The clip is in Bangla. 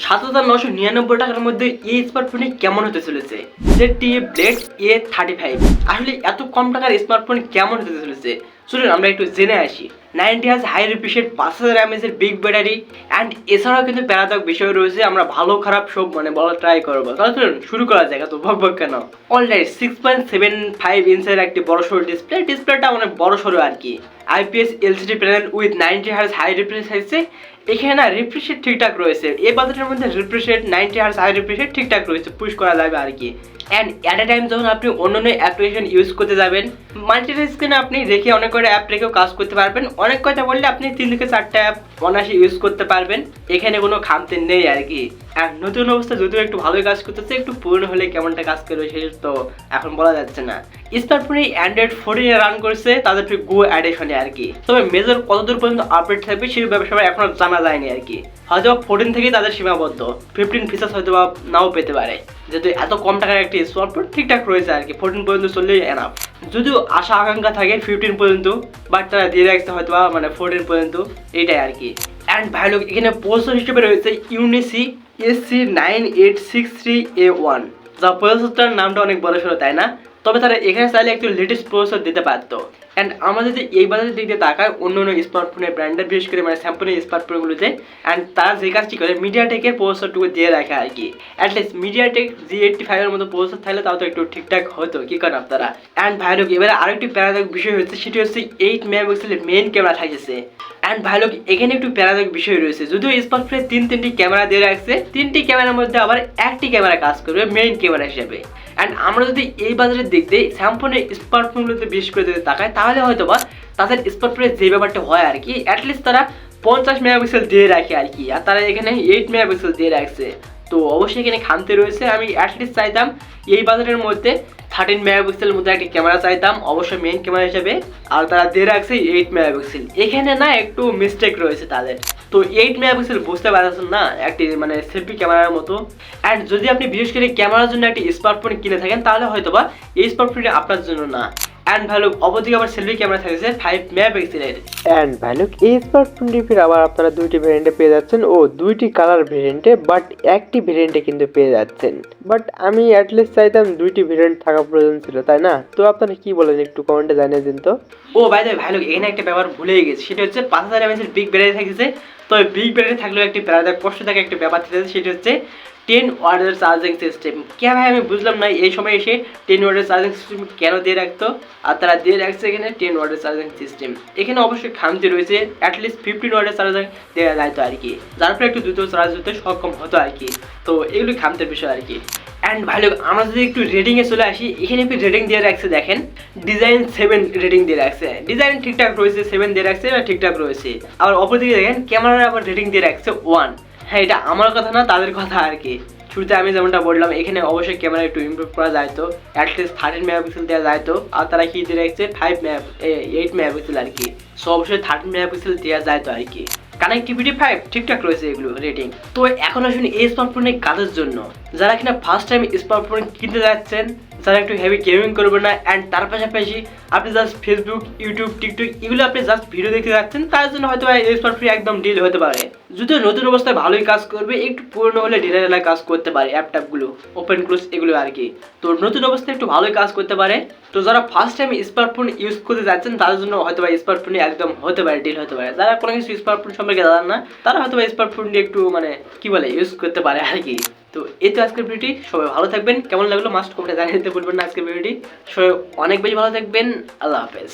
7,999 টাকার মধ্যে এই স্মার্টফোনটি কেমন হতে চলেছে ZTE Blade A35। আসলে এত কম টাকার স্মার্টফোন কেমন হতে চলেছে চলুন আমরা একটু জেনে আসি। 90Hz হাই রিফ্রেশ 5000 mAh এর বিগ ব্যাটারি অ্যান্ড এছাড়াও কিন্তু প্যারাদাক বিষয় রয়েছে। আমরা ভালো খারাপ সব বলা ট্রাই করবো। তাহলে চলুন শুরু করা যায়, তো ভক কেন। অলরাইট 6.75 ইঞ্চের একটি বড়সড় ডিসপ্লেটা অনেক বড়সড় আর কি। IPS LCD panel with 90Hz high refresh আছে। এখানে না রিফ্রেশ রেট ঠিকঠাক রয়েছে, এই বাজেটের মধ্যে refresh rate 90Hz high refresh rate ঠিকঠাক রয়েছে, পুশ করা যাবে আর কি। অ্যান্ড অ্যাট এ টাইম যখন আপনি অন্যান্য অ্যাপ্লিকেশন ইউজ করতে যাবেন, মাল্টিটাস্কিংয়ে আপনি রেখে অনেক কয়টা অ্যাপ রেখেও কাজ করতে পারবেন। অনেক কথা বললে আপনি 3 থেকে 4টা অ্যাপ অনায়াসে ইউজ করতে পারবেন, এখানে কোনো খামতি নেই আর কি। আর নতুন অবস্থা যদিও একটু ভালোই কাজ করতেছে, একটু পুরনো হলে কেমনটা কাজ করবে সেটা তো এখন বলা যাচ্ছে না। স্মার্টফোনে অ্যান্ড্রয়েড 14 রান করছে তাদের গো অ্যাডিশনে আর কি। তবে মেজর কতদূর পর্যন্ত আপডেট থাকবে সেই ব্যাপারে এখনো জানা যায়নি আর কি। হয়তো 14 থেকেই তাদের সীমাবদ্ধ, 15 ফিচার্স হয়তো বা নাও পেতে পারে। যেহেতু এত কম টাকার একটি স্মার্টফোন ঠিকঠাক রয়েছে আর কি, 14 পর্যন্ত চললেই এনাফ। যদিও আশা আকাঙ্ক্ষা থাকে 15 পর্যন্ত, বাট তারা দিয়ে রাখছে হয়তো বা 14 পর্যন্ত, এইটাই আর কি। অ্যান্ড ভাই লোক এখানে প্রসেসর হিসেবে রয়েছে ইউনিসি SC9863A1, যা প্রসেসরটার নামটা অনেক বড় সড়ো, তাই না? তবে তারা এখানে চাইলে একটু লেটেস্ট প্রসেসর দিতে পারতো। অ্যান্ড আমরা যদি এই বাজারের দিক দিয়ে তাকাই অন্য অন্য স্মার্টফোনের ব্র্যান্ডের, বিশেষ করে স্যামসাংয়ের স্মার্টফোনগুলোতে, অ্যান্ড তারা যে কাজটি করে মিডিয়াটেকের প্রসেসরটুকু দিয়ে রাখে আর কি। অ্যাটলিস্ট মিডিয়াটেক G85 এর মতো প্রসেসর থাকলে তাও তো একটু ঠিকঠাক হতো, কি করেন আপনারা। অ্যান্ড ভাই লোক এবারে আরেকটি প্যারাদায়ক বিষয় হচ্ছে, সেটি হচ্ছে 8 মেগাপিক্সেলের মেইন ক্যামেরা থাকছে। অ্যান্ড ভাই লোক এখানে একটু প্যারাদায়ক বিষয় রয়েছে, যদিও স্মার্টফোনে তিনটি ক্যামেরা দিয়ে রাখছে, 3টি ক্যামেরার মধ্যে আবার একটি ক্যামেরা কাজ করবে মেইন ক্যামেরা হিসেবে। অ্যান্ড আমরা যদি এই বাজারের দিক দিয়ে স্যামসাংয়ের স্মার্টফোনগুলোতে বিশেষ করে যদি তাকাই, তাহলে হয়তো বা তাদের স্মার্টফোনের যে ব্যাপারটা হয় আর কি, অ্যাটলিস্ট তারা 50 মেগাপিক্সেল দিয়ে রাখে আর কি, আর তারা এখানে 8 মেগাপিক্সেল দিয়ে রাখছে। তো অবশ্যই এখানে খামতে রয়েছে। আমি অ্যাটলিস্ট চাইতাম এই বাজারের মধ্যে 13 মেগাপিক্সেলের মধ্যে একটি ক্যামেরা চাইতাম, অবশ্যই মেইন ক্যামেরা হিসেবে, আর তারা দিয়ে রাখছে 8 মেগাপিক্সেল। এখানে না একটু মিস্টেক রয়েছে তাদের। তো 8 মেগাপিক্সেল বুঝতে পারছেন না, একটি সেলফি ক্যামেরার মতো। অ্যান্ড যদি আপনি বিশেষ করে ক্যামেরার জন্য একটি স্মার্টফোন কিনে থাকেন, তাহলে হয়তো বা এই স্মার্টফোনটি আপনার জন্য না। অ্যান্ড ভালো অপরদিকে আবার সেলফি ক্যামেরা থাকছে 5 মেগাপিক্সেলের। অ্যান্ড ভাইলুক এই স্মার্টফোনটি ফির আবার আপনারা দুইটি ভেরিয়েন্টে পেয়ে যাচ্ছেন, ও দুইটি কালার ভেরিয়েন্টে, বাট একটি ভেরিয়েন্টে কিন্তু পেয়ে যাচ্ছেন। বাট আমি অ্যাটলিস্ট চাইতাম দুইটি ভেরিয়েন্ট থাকা প্রয়োজন ছিল, তাই না? তো আপনারা কি বলেন একটু কমেন্টে জানিয়ে দিন তো। ও ভাই ভালো এখানে একটা ব্যাপার ভুলেই গেছে, সেটা হচ্ছে 5000 mAh বিগ ব্যাটারি থাকছে। তবে বিগ ব্যাটারি থাকলেও একটি প্যারাদায়ক কষ্ট থাকে একটা ব্যাপার থাকে, সেটা হচ্ছে 10 ওয়াটের চার্জিং সিস্টেম। কে ভাই আমি বুঝলাম না এই সময় এসে 10 ওয়াটের চার্জিং সিস্টেম কেন দিয়ে রাখতো, আর তারা দিয়ে রাখছে এখানে 10 ওয়াটের চার্জিং সিস্টেম। এখানে অবশ্যই খামতি রয়েছে, অ্যাটলিস্ট 15 ওয়াটের চার্জিং দেওয়া যাইতো আর কি, যার ফলে একটু দ্রুত চার্জ হতে সক্ষম হতো আর কি। তো এগুলো খামতির বিষয় আর কি। অ্যান্ড ভালো আমরা যদি একটু রেটিংয়ে চলে আসি, এখানে একটু রেটিং দিয়ে রাখছে, দেখেন ডিজাইন 7 রেটিং দিয়ে রাখছে। ডিজাইন ঠিকঠাক রয়েছে, 7 দিয়ে রাখছে, ঠিকঠাক রয়েছে। আবার অপরদিকে দেখেন ক্যামেরার আবার রেটিং দিয়ে রাখছে 1। হ্যাঁ, এটা আমার কথা না, তাদের কথা আর কি। শুরুতে আমি যেমনটা বললাম, এখানে অবশ্যই ক্যামেরা একটু ইমপ্রুভ করা যায় তো, অ্যাটলিস্ট 13 মেগাপিক্সেল দেওয়া যায় তো, আর তারা কি দিয়ে রাখছে 8 মেগাপিক্সেল আর কি। সো অবশ্যই 13 মেগাপিক্সেল দেওয়া যায় তো আর কি। কানেক্টিভিটি 5 ঠিকঠাক রয়েছে এগুলো রেটিং। তো এখন আসুন এই স্মার্টফোনের কাজের জন্য, যারা কিনা ফার্স্ট টাইম স্মার্টফোন কিনতে যাচ্ছেন, যারা একটু হেভি গেমিং করবেন না, অ্যান্ড তার পাশাপাশি আপনি জাস্ট ফেসবুক, ইউটিউব, টিকটক এগুলো আপনি জাস্ট ভিডিও দেখতে যাচ্ছেন, তার জন্য হয়তো এই স্মার্টফোন একদম ডিল হতে পারে। যদিও নতুন অবস্থায় ভালোই কাজ করবে, একটু পুরনো হলে ঢিলা কাজ করতে পারে, অ্যাপট্যাপগুলো ওপেন ক্লোজ এগুলো আর কি। তো নতুন অবস্থায় একটু ভালোই কাজ করতে পারে। তো যারা ফার্স্ট টাইম স্মার্টফোন ইউজ করতে যাচ্ছেন, তাদের জন্য হয়তো বা স্মার্টফোনই একদম হতে পারে, ডিল হতে পারে। যারা কোনো কিছু স্মার্টফোন সম্পর্কে জানেন না, তারা হয়তো বা স্মার্টফোনটি একটু কি বলে ইউজ করতে পারে আর কি। তো এই তো আজকের ভিডিওটি, সবাই ভালো থাকবেন। কেমন লাগলো মাস্ট কমেন্টে জানিয়ে দিতে ভুলবেন না আজকের ভিডিওটি। সবাই অনেক বেশি ভালো থাকবেন। আল্লাহ হাফেজ।